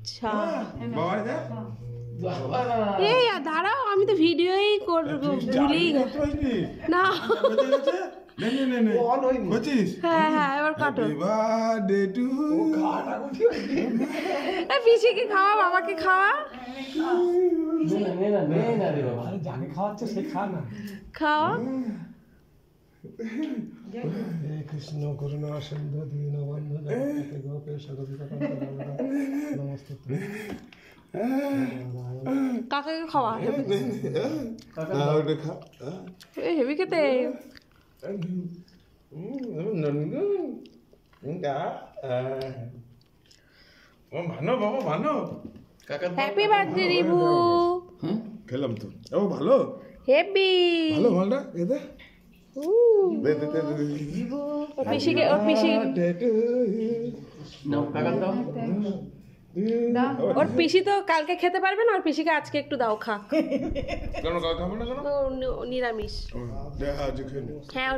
আচ্ছা বাবা দে এই দাঁড়াও আমি তো ভিডিওই করবো ভুলেই না নে নে নে নে বুঝছিস হ্যাঁ হ্যাঁ এবার কাটো হ্যাপি বার্থডে টু পিসিকে খাওয়া বাবাকে খাওয়া যাকে খাওয়াচ্ছে সে খা না। খাওয়া হে কৃষ্ণ করুণা সিন্ধু দীনবন্ধু জগৎপতে গোপেশ নমস্তে। কাকাকে খাওয়া খা এই হেভি খেতে ভালো বাবা ভালো হ্যাপি বার্থডে রিভু খেলাম তো ও ভালো হেভি ভালো মালটা এদে দে দে দে পিসিকে ওর পিসি ওর পিসি তো কালকে খেতে পারবে না ওর পিসিকে আজকে একটু দাও খা কেন খাবো না কেন নিরামিষ দেখা আজ খেয়ে হ্যাঁ